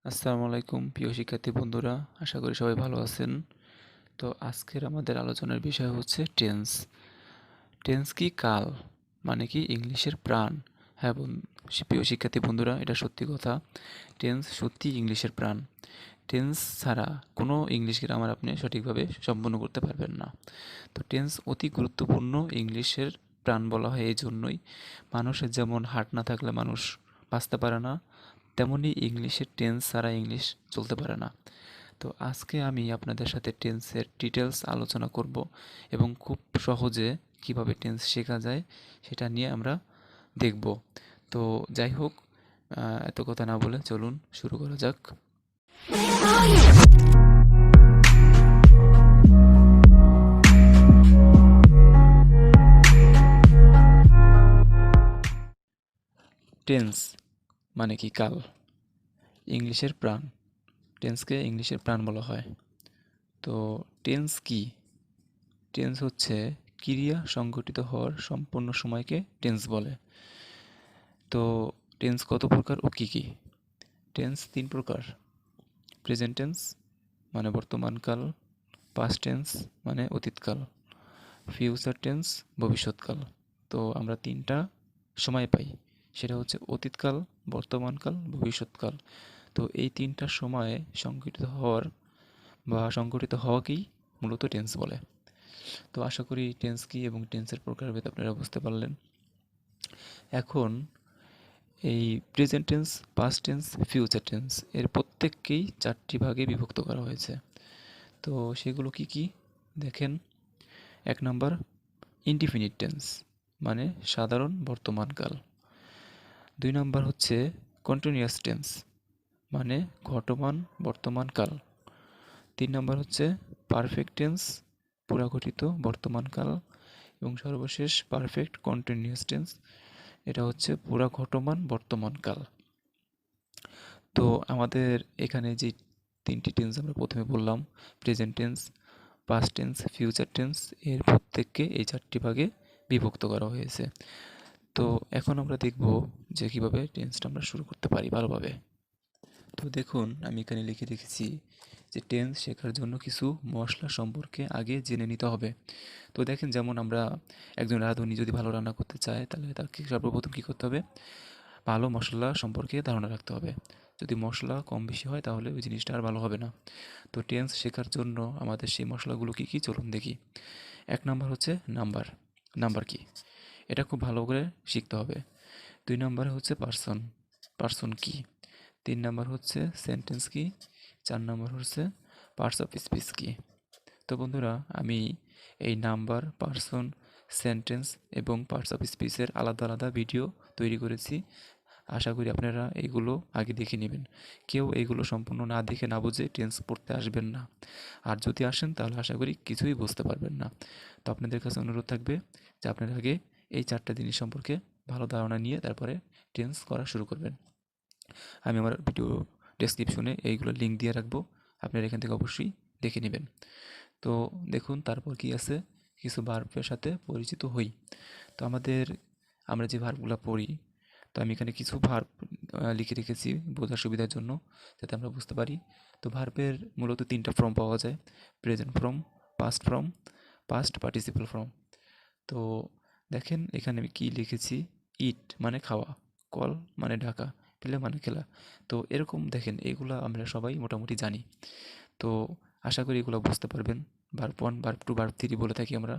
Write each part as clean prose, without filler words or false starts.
আসসালামু আলাইকুম প্রিয় শিক্ষার্থী বন্ধুরা, আশা করি সবাই ভালো আছেন। তো আজকের আমাদের আলোচনার বিষয় হচ্ছে টেন্স। টেন্স কি? কাল, মানে কি ইংলিশের প্রাণ। হ্যাঁ প্রিয় শিক্ষার্থী বন্ধুরা, এটা সত্যি কথা। টেন্স সত্যি ইংলিশের প্রাণ। টেন্স ছাড়া কোনো ইংলিশ গ্রামার আপনি সঠিকভাবে সম্পন্ন করতে পারবেন না। তো টেন্স অতি গুরুত্বপূর্ণ, ইংলিশের প্রাণ বলা হয় এই জন্যই। মানুষের যেমন হার্ট না থাকলে মানুষ বাঁচতে পারে না, তেমনি ইংলিশের টেন্স ছাড়া ইংলিশ চলতে পারে না। তো আজকে আমি আপনাদের সাথে টেন্সের ডিটেলস আলোচনা করব এবং খুব সহজে কিভাবে টেন্স শেখা যায় সেটা নিয়ে আমরা দেখব। তো যাই হোক, এত কথা না বলে চলুন শুরু করা যাক। টেন্স মানে কি? কাল, ইংলিশের প্রাণ। টেন্সকে ইংলিশের প্রাণ বলা হয়। তো টেন্স কি? টেন্স হচ্ছে ক্রিয়া সংঘটিত হওয়ার সম্পূর্ণ সময়কে টেন্স বলে। তো টেন্স কত প্রকার ও কী কী? টেন্স তিন প্রকার: প্রেজেন্ট টেন্স মানে বর্তমানকাল, পাস্ট টেন্স মানে অতীতকাল, ফিউচার টেন্স ভবিষ্যৎকাল। তো আমরা তিনটা সময় পাই, সেটা হচ্ছে অতীতকাল, বর্তমানকাল, ভবিষ্যৎকাল। তো এই তিনটা সময়ে সংঘটিত হওয়াকেই মূলত টেন্স বলে। তো আশা করি টেন্স কী এবং টেন্সের প্রকারভেদ আপনারা বুঝতে পারলেন। এখন এই present tense, past tense, future tense এর প্রত্যেককেই চারটি ভাগে বিভক্ত করা হয়েছে। তো সেগুলো কি কি দেখেন। এক নাম্বার ইনডিফিনিট টেন্স মানে সাধারণ বর্তমানকাল। দুই নাম্বার হচ্ছে কন্টিনিউয়াস টেন্স মানে ঘটমান বর্তমানকাল। তিন নাম্বার হচ্ছে পারফেক্ট টেন্স পুরাঘটিত বর্তমানকাল। এবং সর্বশেষ পারফেক্ট কন্টিনিউয়াস টেন্স, এটা হচ্ছে পুরা ঘটমান বর্তমানকাল। তো আমাদের এখানে যে তিনটি টেন্স আমরা প্রথমে বললাম, present tense, past tense, future tense, এর প্রত্যেককে এই চারটি ভাগে বিভক্ত করা হয়েছে। তো এখন আমরা দেখব যে কীভাবে টেন্সটা আমরা শুরু করতে পারি ভালোভাবে। তো দেখুন, আমি এখানে লিখে রেখেছি যে টেন্স শেখার জন্য কিছু মশলা সম্পর্কে আগে জেনে নিতে হবে। তো দেখেন, যেমন আমরা একজন রাঁধুনি যদি ভালো রান্না করতে চায়, তাহলে তাকে সর্বপ্রথম কী করতে হবে? ভালো মশলা সম্পর্কে ধারণা রাখতে হবে। যদি মশলা কম বেশি হয় তাহলে ওই জিনিসটা আর ভালো হবে না। তো টেন্স শেখার জন্য আমাদের সেই মশলাগুলো কী কী চলুন দেখি। এক নাম্বার হচ্ছে নাম্বার। নাম্বার কি? এটা খুব ভালো করে শিখতে হবে। দুই নম্বরে হচ্ছে পার্সন। পার্সন কি? তিন নাম্বার হচ্ছে সেন্টেন্স কি? চার নাম্বার হচ্ছে পার্টস অফ স্পিচ কি? তো বন্ধুরা, আমি এই নাম্বার, পার্সন, সেন্টেন্স এবং পার্টস অফ স্পিচের আলাদা আলাদা ভিডিও তৈরি করেছি। আশা করি আপনারা এইগুলো আগে দেখে নেবেন। কেউ এইগুলো সম্পূর্ণ না দেখে না বুঝে টেন্স পড়তে আসবেন না। আর যদি আসেন তাহলে আশা করি কিছুই বুঝতে পারবেন না। তো আপনাদের কাছে অনুরোধ থাকবে যে আপনারা আগে এই চারটা জিনিস সম্পর্কে ভালো ধারণা নিয়ে তারপরে টেন্স করা শুরু করবেন। আমি আমার ভিডিও ডেসক্রিপশনে এইগুলো লিঙ্ক দিয়ে রাখবো, আপনারা এখান থেকে অবশ্যই দেখে নেবেন। তো দেখুন, তারপর কি আছে, কিছু ভার্বের সাথে পরিচিত হই। তো আমরা যে ভার্বগুলো পড়ি, তো আমি এখানে কিছু ভার্ব লিখে রেখেছি বোঝার সুবিধার জন্য, যাতে আমরা বুঝতে পারি। তো ভার্বের মূলত তিনটা ফর্ম পাওয়া যায়: present form, past form, past participle form. তো দেখেন, এখানে আমি কি লিখেছি। ইট মানে খাওয়া, কল মানে ঢাকা, প্লে মানে খেলা। তো এরকম দেখেন, এগুলো আমরা সবাই মোটামুটি জানি। তো আশা করি এগুলো বুঝতে পারবেন। Verb one, verb two, verb three বলে থাকি আমরা।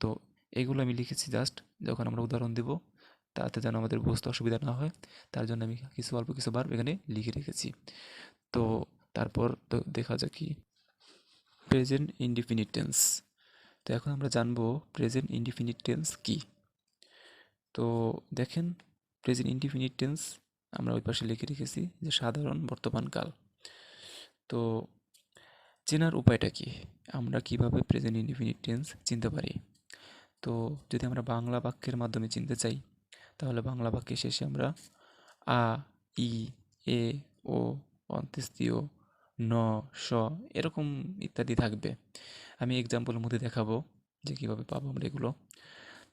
তো এগুলো আমি লিখেছি জাস্ট যখন আমরা উদাহরণ দেব, তাতে যেন আমাদের বুঝতে অসুবিধা না হয়, তার জন্য আমি অল্প কিছু ভার্ব এখানে লিখে রেখেছি। তো তারপর তো দেখা যাক কি প্রেজেন্ট ইনডিফিনিট টেন্স। তো এখন আমরা জানবো প্রেজেন্ট ইনডিফিনিট টেন্স কি। তো দেখেন, প্রেজেন্ট ইনডিফিনিট টেন্স আমরা ওই পাশে লিখে রেখেছি যে সাধারণ বর্তমানকাল। তো চেনার উপায়টা কি? আমরা কিভাবে প্রেজেন্ট ইনডিফিনিট টেন্স চিনতে পারি? তো যদি আমরা বাংলা বাক্যের মাধ্যমে চিনতে চাই, তাহলে বাংলা বাক্যের শেষে আমরা আ, ই, এ, ও, অন্ত্যেষ্টিয়, ন, স এরকম ইত্যাদি থাকবে। আমি এক্সাম্পলের মধ্যে দেখাবো যে কীভাবে পাবো আমরা এগুলো।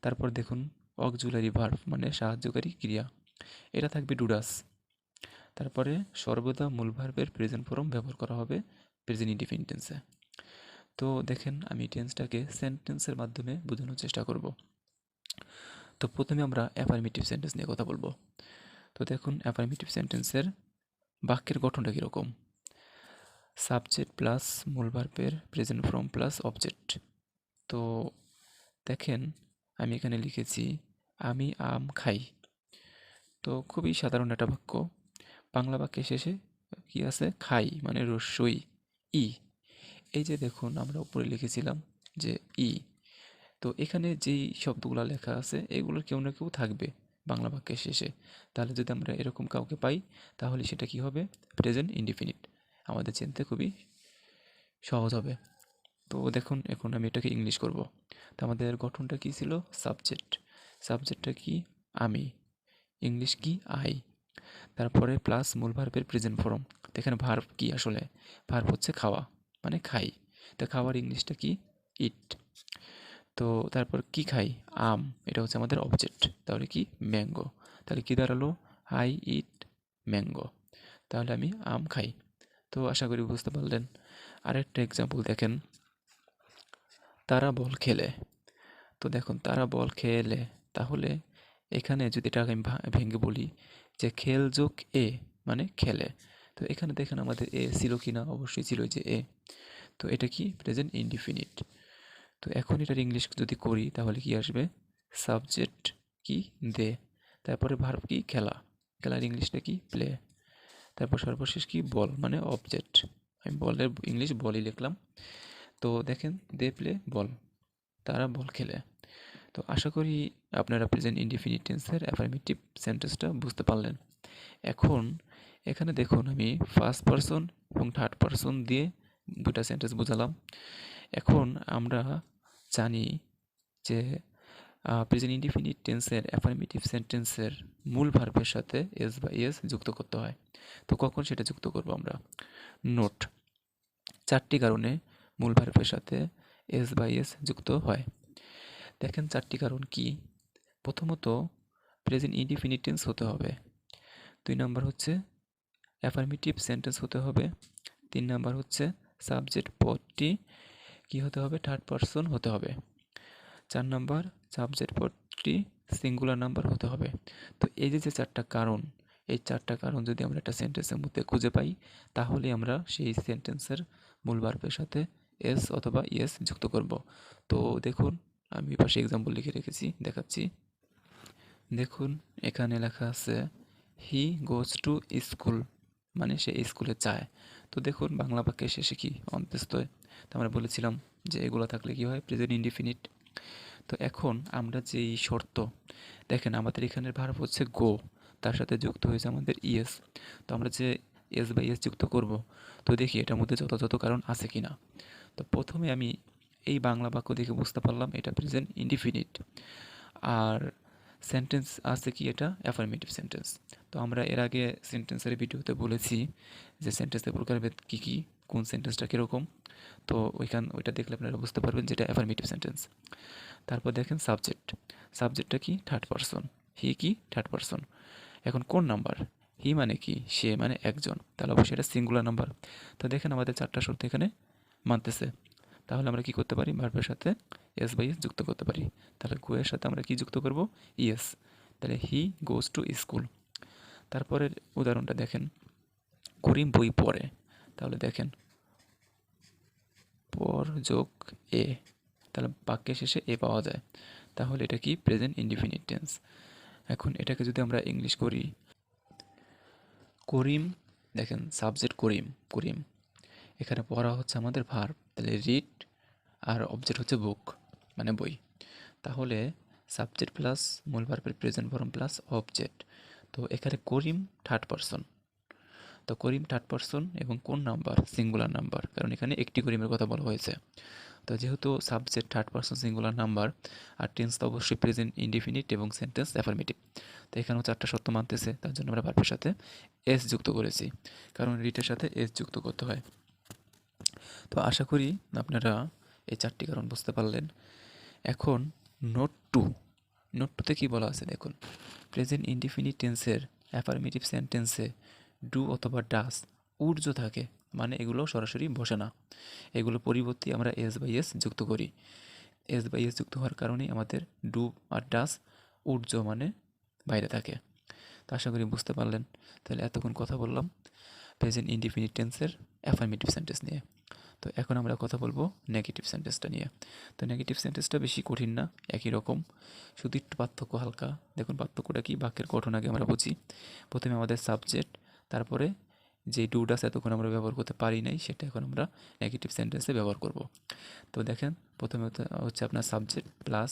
তারপর দেখুন, অক্সিলারি ভার্ব মানে সাহায্যকারী ক্রিয়া, এটা থাকবে ডুডাস। তারপরে সর্বদা মূল ভার্বের প্রেজেন্ট ফর্ম ব্যবহার করা হবে প্রেজেন্ট ইনডিফিনিট টেন্সে। তো দেখেন আমি টেন্সটাকে সেন্টেন্সের মাধ্যমে বোঝানোর চেষ্টা করব। তো প্রথমে আমরা অ্যাফার্মেটিভ সেন্টেন্স নিয়ে কথা বলবো। তো দেখুন অ্যাফার্মেটিভ সেন্টেন্সের বাক্যের গঠনটা কীরকম। সাবজেক্ট প্লাস মূল ভার্বের প্রেজেন্ট ফর্ম প্লাস অবজেক্ট। তো দেখেন আমি এখানে লিখেছি আমি আম খাই। তো খুবই সাধারণ একটা বাক্য। বাংলা বাক্যের শেষে কি আছে, খাই মানে রস্যই ই। এই যে দেখুন আমরা উপরে লিখেছিলাম যে ই। তো এখানে যেই শব্দগুলো লেখা আছে এগুলোর কেউ না কেউ থাকবে বাংলা বাক্যের শেষে। তাহলে যদি আমরা এরকম কাউকে পাই তাহলে সেটা কি হবে, প্রেজেন্ট ইনডিফিনিট। আমাদের চিনতে খুবই সহজ হবে। তো দেখুন এখন আমি এটাকে ইংলিশ করব। তো আমাদের গঠনটা কি ছিল, সাবজেক্ট। সাবজেক্টটা কি, আমি। ইংলিশ কি, আই। তারপরে প্লাস মূল ভার্বের প্রেজেন্ট ফর্ম। তো এখানে ভার্ব কি, আসলে ভার্ব হচ্ছে খাওয়া মানে খাই। তো খাওয়ার ইংলিশটা কি, ইট। তো তারপর কি খাই, আম, এটা হচ্ছে আমাদের অবজেক্ট। তাহলে কি, ম্যাঙ্গো। তাহলে কি দাঁড়ালো, আই ইট ম্যাঙ্গো। তাহলে আমি আম খাই। তো আশা করি বুঝতে পারলেন। আরেকটা এক্সাম্পল দেখেন, তারা বল খেলে। তো দেখুন তারা বল খেলে, তাহলে এখানে যদি এটাকে আমি ভেঙে বলি যে খেল যোগ এ মানে খেলে। তো এখানে দেখেন আমাদের এ ছিল কি না, অবশ্যই ছিল যে এ। তো এটা কি, প্রেজেন্ট ইনডিফিনিট। তো এখন এটার ইংলিশ যদি করি তাহলে কি আসবে, সাবজেক্ট কি, দে। তারপরে ভার্ব কি, খেলা। খেলার ইংলিশটা কি, প্লে। তারপর সর্বশেষ কি, বল মানে অবজেক্ট। আমি বলের ইংলিশ বলই লিখলাম। তো দেখেন দে প্লে বল, তারা বল খেলে। তো আশা করি আপনারা প্রেজেন্ট ইনডিফিনিট টেন্সের অ্যাফার্মেটিভ সেন্টেন্সটা বুঝতে পারলেন। এখন এখানে দেখুন আমি ফার্স্ট পারসন এবং থার্ড পারসন দিয়ে দুটা সেন্টেন্স বোঝালাম। এখন আমরা জানি যে প্রেজেন্ট ইনডিফিনিট টেন্সের অ্যাফার্মেটিভ সেন্টেন্সের মূল ভার্বের সাথে এস বা ইএস যুক্ত করতে হয়। তো কখন সেটা যুক্ত করব আমরা, নোট। চারটি কারণে মূল ভার্বের সাথে এস বা ইএস যুক্ত হয়। দেখেন চারটি কারণ কি। প্রথমত প্রেজেন্ট ইনডিফিনিট টেন্স হতে হবে। 2 নাম্বার হচ্ছে অ্যাফার্মেটিভ সেন্টেন্স হতে হবে। 3 নাম্বার হচ্ছে সাবজেক্ট পদটি কি হতে হবে, থার্ড পারসন হতে হবে। 4 নাম্বার সাবজেক্ট পদটি সিঙ্গুলার নাম্বার হতে হবে। তো এই যে চারটা কারণ, এই চারটা কারণ যদি আমরা একটা সেন্টেন্সের মধ্যে খুঁজে পাই তাহলে আমরা সেই সেন্টেন্সের মূল ভার্বের সাথে এস অথবা ইএস যুক্ত করব। তো দেখুন আমি পাশে এক্সাম্পল লিখে রেখেছি, দেখাচ্ছি। দেখুন এখানে লেখা আছে হি গোজ টু স্কুল, মানে সে স্কুলে যায়। তো দেখুন বাংলা বাক্যের শেষে কি, অন্তস্থয়। তো আমরা বলেছিলাম যে এগুলো থাকলে কি হয়, প্রেজেন্ট ইনডিফিনিট। তো এখন আমরা যেই শর্ত, দেখেন আমাদের এখানের ভার্ব হচ্ছে গো, তার সাথে যুক্ত হয়েছে আমাদের ইএস। তো আমরা যে এস বা ইএস যুক্ত করব, তো দেখি এটার মধ্যে যথাযথ কারণ আছে কি না। তো প্রথমে আমি এই বাংলা বাক্য দেখে বুঝতে পারলাম এটা প্রেজেন্ট ইনডিফিনিট। আর সেন্টেন্স আছে কি, এটা অ্যাফার্মেটিভ সেন্টেন্স। তো আমরা এর আগে সেন্টেন্সের ভিডিওতে বলেছি যে সেন্টেন্সের প্রকারভেদ কী কী, কোন সেন্টেন্সটা কীরকম। তো ওইটা দেখলে আপনারা বুঝতে পারবেন যেটা অ্যাফার্মেটিভ সেন্টেন্স। তারপর দেখেন সাবজেক্ট, সাবজেক্টটা কি, থার্ড পারসন। হি কি, থার্ড পারসন। এখন কোন নাম্বার, হি মানে কি, সে মানে একজন, তাহলে অবশ্যই এটা সিঙ্গুলার নাম্বার। তো দেখেন আমাদের চারটা শর্ত এখানে মানতেছে। তাহলে আমরা কি করতে পারি, ভার্বের সাথে এস বাই এস যুক্ত করতে পারি। তাহলে গো এর সাথে আমরা কি যুক্ত করব, ইএস। তাহলে হি গোজ টু স্কুল। তারপরের উদাহরণটা দেখেন, করিম বই পড়ে। তাহলে দেখেন পর যোগ এ, তাহলে বাক্যের শেষে এ পাওয়া যায়। তাহলে এটা কি, প্রেজেন্ট ইনডিফিনিট টেন্স। এখন এটাকে যদি আমরা ইংলিশ করি, করিম, দেখেন সাবজেক্ট করিম, করিম। এখানে পড়া হচ্ছে আমাদের ভার্ব, তাহলে রিড, আর অবজেক্ট হচ্ছে বুক মানে বই। তাহলে সাবজেক্ট প্লাস মূল ভার্বের প্রেজেন্ট ফর্ম প্লাস অবজেক্ট। তো এখানে করিম থার্ড পারসন। তো করিম থার্ড পারসন এবং কোন নাম্বার, সিঙ্গুলার নাম্বার, কারণ এখানে একটি করিমের কথা বলা হয়েছে। তো যেহেতু subject third person singular number, আর টেন্স তো অবশ্যই প্রেজেন্ট ইনডিফিনিট এবং সেন্টেন্স অ্যাফার্মেটিভ। তো এখানেও চারটা শর্ত মানতেছে, তার জন্য আমরা ভার্বের সাথে এস যুক্ত করেছি, কারণ রিটের সাথে এস যুক্ত করতে হয়। তো আশা করি আপনারা এই চারটি কারণ বুঝতে পারলেন। এখন নোট টু, নোট টুতে কী বলা আছে দেখুন, প্রেজেন্ট ইনডিফিনিট টেন্সের অ্যাফার্মেটিভ সেন্টেন্সে ডু অথবা ডাস ঊর্ধ্ব থাকে, মানে এগুলো সরাসরি বসে না, এগুলো পরিবর্তে আমরা এস বাই এস যুক্ত করি। এস বাই এস যুক্ত হওয়ার কারণেই আমাদের ডু আর ডাস ঊর্ধ্ব মানে বাইরে থাকে। তো আশা করি বুঝতে পারলেন। তাহলে এতক্ষণ কথা বললাম প্রেজেন্ট ইনডিফিনিট টেন্সের অ্যাফার্মেটিভ সেন্টেন্স নিয়ে। তো এখন আমরা কথা বলবো নেগেটিভ সেন্টেন্সটা নিয়ে। তো নেগেটিভ সেন্টেন্সটা বেশি কঠিন না, একই রকম, শুধু একটু পার্থক্য হালকা। দেখুন পার্থক্যটা কি, বাক্যের গঠন আগে আমরা বুঝি। প্রথমে আমাদের সাবজেক্ট, তারপরে যে ডু ডাস এতক্ষণ আমরা ব্যবহার করতে পারি নাই সেটা এখন আমরা নেগেটিভ সেন্টেন্সে ব্যবহার করব। তো দেখেন প্রথমে হচ্ছে আপনার subject plus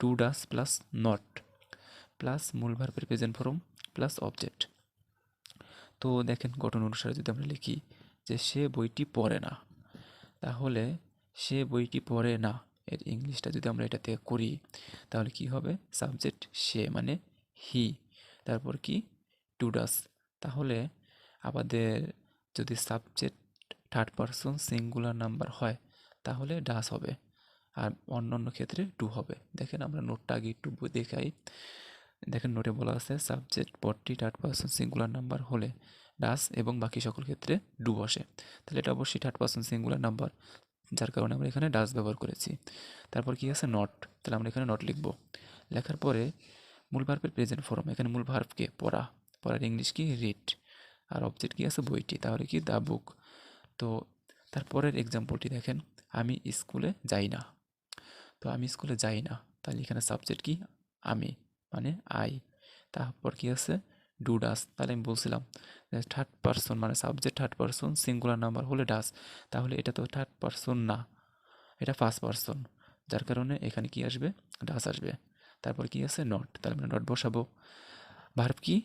do does plus not plus মূল ভার্বের প্রেজেন্ট ফর্ম প্লাস অবজেক্ট। তো দেখেন গঠন অনুসারে যদি আমরা লিখি যে সে বইটি পড়ে না, তাহলে সে বইটি পড়ে না এর ইংলিশটা যদি আমরা এটা থেকে করি তাহলে কি হবে, সাবজেক্ট সে মানে হি, তারপর কি টু ডাস, তাহলে আমাদের যদি subject third person singular number হয় তাহলে ডাস হবে, আর অন্য ক্ষেত্রে টু হবে। দেখেন আমরা নোটটা আগে একটু দেখাই। দেখেন নোটে বলা আছে সাবজেক্ট পদটি থার্ড পারসন সিঙ্গুলার নাম্বার হলে ডাস এবং বাকি সকল ক্ষেত্রে ডু বসে। তাহলে এটা অবশ্যই থার্ড পারসন সিঙ্গুলার নাম্বার, যার কারণে আমরা এখানে ডাস ব্যবহার করেছি। তারপর কি আছে নট, তাহলে আমরা এখানে নট লিখব। লেখার পরে মূল ভার্বের প্রেজেন্ট ফর্ম, এখানে মূল ভার্বকে পড়া, পড়ার ইংলিশ কি রিড, আর অবজেক্ট কি আছে বইটি, তাহলে কি দ্য বুক। তো তারপরের এক্সাম্পলটি দেখেন, আমি স্কুলে যাই না। তো আমি স্কুলে যাই না, তাহলে এখানে সাবজেক্ট কি আমি মানে আই, তারপর কি আছে ডু ডাস, তাহলে আমি বলছিলাম থার্ড পারসন মানে subject third person singular number হলে ডাস, তাহলে এটা তো থার্ড পারসন না, এটা ফার্স্ট পারসন, যার কারণে এখানে কি আসবে ডাস আসবে। তারপর কি আছে নট, তাহলে আমরা নট বসাবো। ভার্ব কি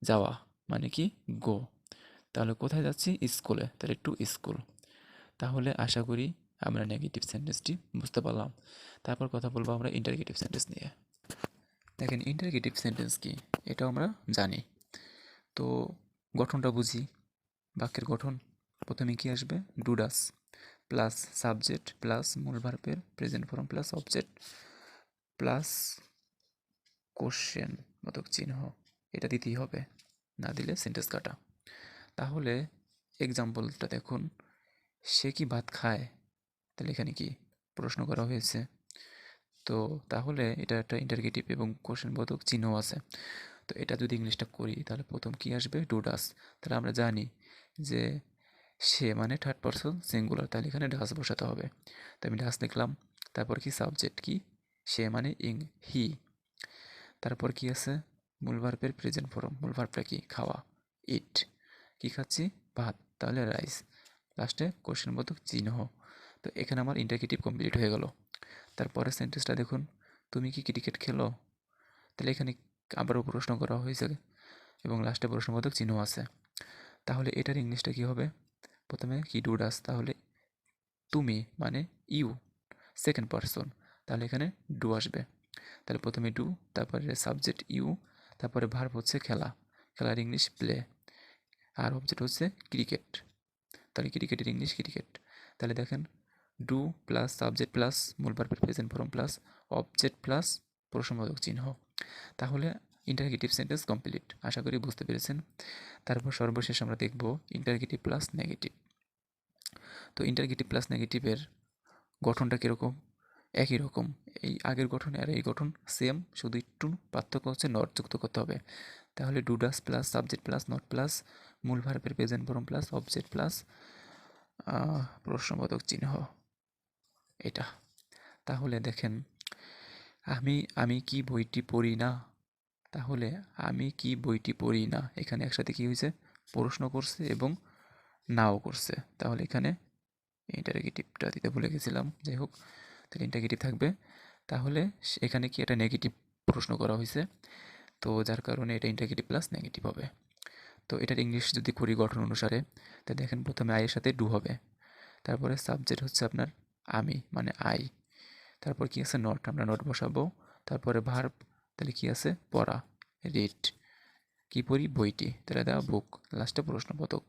যাওয়া মানে কি গো, তাহলে কোথায় যাচ্ছি স্কুলে, তাহলে টু স্কুল। তাহলে আশা করি আমরা নেগেটিভ সেন্টেন্সটি বুঝতে পারলাম। তারপর কথা বলবো আমরা ইন্টারগেটিভ সেন্টেন্স নিয়ে। দেখেন ইন্টারগেটিভ সেন্টেন্স কি এটাও আমরা জানি। তো গঠনটা বুঝি, বাক্যের গঠন প্রথমে কি আসবে do does plus subject plus মূল ভার্বের present form plus object plus question বোধক চিহ্ন, এটা দিতেই হবে, না দিলে সেন্টেন্স কাটা। তাহলে এক্সাম্পলটা দেখুন, সে কি ভাত খায়, তাহলে এখানে কি প্রশ্ন করা হয়েছে। তো তাহলে এটা একটা ইন্টারগেটিভ এবং কোশ্চেন বোধক চিহ্ন আছে। তো এটা যদি ইংলিশটা করি তাহলে প্রথম কি আসবে ডু ডাস, তাহলে আমরা জানি যে সে মানে থার্ড পারসন সিঙ্গুলার, তাহলে এখানে ডাস বসাতে হবে। তো আমি ডাস লিখলাম। তারপর কি সাবজেক্ট কি সে মানে হি, তারপর কি আছে মূল ভার্বের প্রেজেন্ট ফর্ম, মূল ভার্বটা কি খাওয়া ইট, কি খাচ্ছি ভাত, তাহলে রাইস, লাস্টে কোশ্চেন বোধক চিহ্ন। তো এখানে আমার ইন্টারগেটিভ কমপ্লিট হয়ে গেল। তারপরে সেন্টেন্সটা দেখুন, তুমি কি ক্রিকেট খেলো, তাহলে এখানে আবারও প্রশ্ন করা হয়েছে এবং লাস্টে প্রশ্নবোধক চিহ্ন আছে। তাহলে এটার ইংলিশটা কি হবে, প্রথমে কি ডু ডাস, তাহলে তুমি মানে ইউ সেকেন্ড পারসন, তাহলে এখানে ডু আসবে। তাহলে প্রথমে ডু, তারপরে সাবজেক্ট ইউ, তারপরে ভার্ব হচ্ছে খেলা, খেলার ইংলিশ প্লে, আর অবজেক্ট হচ্ছে ক্রিকেট, তাহলে ক্রিকেটের ইংলিশ ক্রিকেট। তাহলে দেখেন ডু প্লাস সাবজেক্ট প্লাস মূল ভার্বের present form plus object plus প্রশ্নবোধক চিহ্ন, তাহলে ইন্টারগেটিভ সেন্টেন্স কমপ্লিট। আশা করি বুঝতে পেরেছেন। তারপর সর্বশেষ আমরা দেখব ইন্টারগেটিভ প্লাস নেগেটিভ। তো ইন্টারগেটিভ প্লাস নেগেটিভের গঠনটা কীরকম, একই রকম, এই আগের গঠন আর এই গঠন সেম, শুধু একটু পার্থক্য হচ্ছে নট যুক্ত করতে হবে। তাহলে do does plus subject plus not plus মূল ভার্বের present form plus object plus প্রশ্নবোধক চিহ্ন, এটা। তাহলে দেখেন আমি আমি কি বইটি পড়ি না, তাহলে আমি কি বইটি পড়ি না, এখানে একসাথে কি হয়েছে প্রশ্ন করছে এবং নাও করছে, তাহলে এখানে ইন্টারগেটিভটা দিতে ভুলে গেছিলাম, যাই হোক তাহলে ইন্টারগেটিভ থাকবে। তাহলে এখানে কি এটা নেগেটিভ প্রশ্ন করা হয়েছে, তো যার কারণে এটা ইন্টারগেটিভ প্লাস নেগেটিভ হবে। তো এটার ইংলিশ যদি করি গঠন অনুসারে, তো দেখেন প্রথমে আইয়ের সাথে ডু হবে, তারপরে সাবজেক্ট হচ্ছে আপনার আমি মানে আই, তারপর কি আছে নট, আমরা নট বসাবো, তারপরে ভার্ব, তাহলে কি আছে পড়া রিড, কি পড়ি বইটি, তাহলে দেওয়া বুক, লাস্টে প্রশ্নবোধক।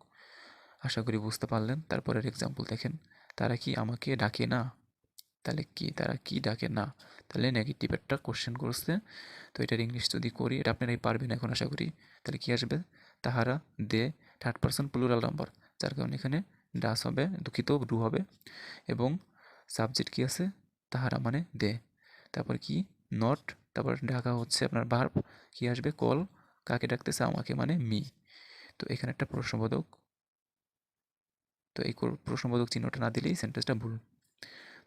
আশা করি বুঝতে পারলেন। তারপরের এক্সাম্পল দেখেন, তারা কি আমাকে ডাকে না, তাহলে কি তারা কি ডাকে না, তাহলে নেগেটিভ একটা কোশ্চেন করছে। তো এটার ইংলিশ যদি করি, এটা আপনারাই পারবেন এখন আশা করি, তাহলে কি আসবে তাহারা দে থার্ড পারসন প্লুরাল নাম্বার, যার কারণে এখানে ডাস হবে, দুঃখিত ডু হবে। এবং সাবজেক্ট কি আছে, তাহারা মানে দে। তারপর কি নট, তারপর ঢাকা হচ্ছে আপনার ভার্ব, কি আসবে কল, কাকে ডাকতেছে আমাকে মানে মি। তো এখানে একটা প্রশ্নবোধক, তো এই প্রশ্নবোধক চিহ্নটা না দিলেই সেন্টেন্সটা ভুল।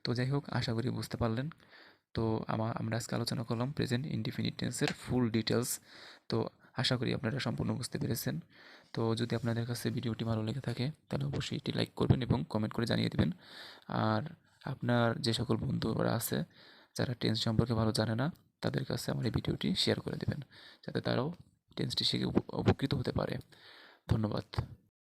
তো যাই হোক, আশা করি বুঝতে পারলেন। তো আমরা আজকে আলোচনা করলাম প্রেজেন্ট ইনডিফিনিট টেন্সের ফুল ডিটেলস। তো আশা করি আপনারা সম্পূর্ণ বুঝতে পেরেছেন। তো যদি আপনাদের কাছে ভিডিওটি ভালো লেগে থাকে তাহলে অবশ্যই এটি লাইক করবেন এবং কমেন্ট করে জানিয়ে দেবেন। আর আপনার যে সকল বন্ধুরা আছে যারা টেন্স সম্পর্কে ভালো জানে না, তাদের কাছে আমার এই ভিডিওটি শেয়ার করে দেবেন, যাতে তারাও টেন্সটি শিখে উপকৃত হতে পারে। ধন্যবাদ।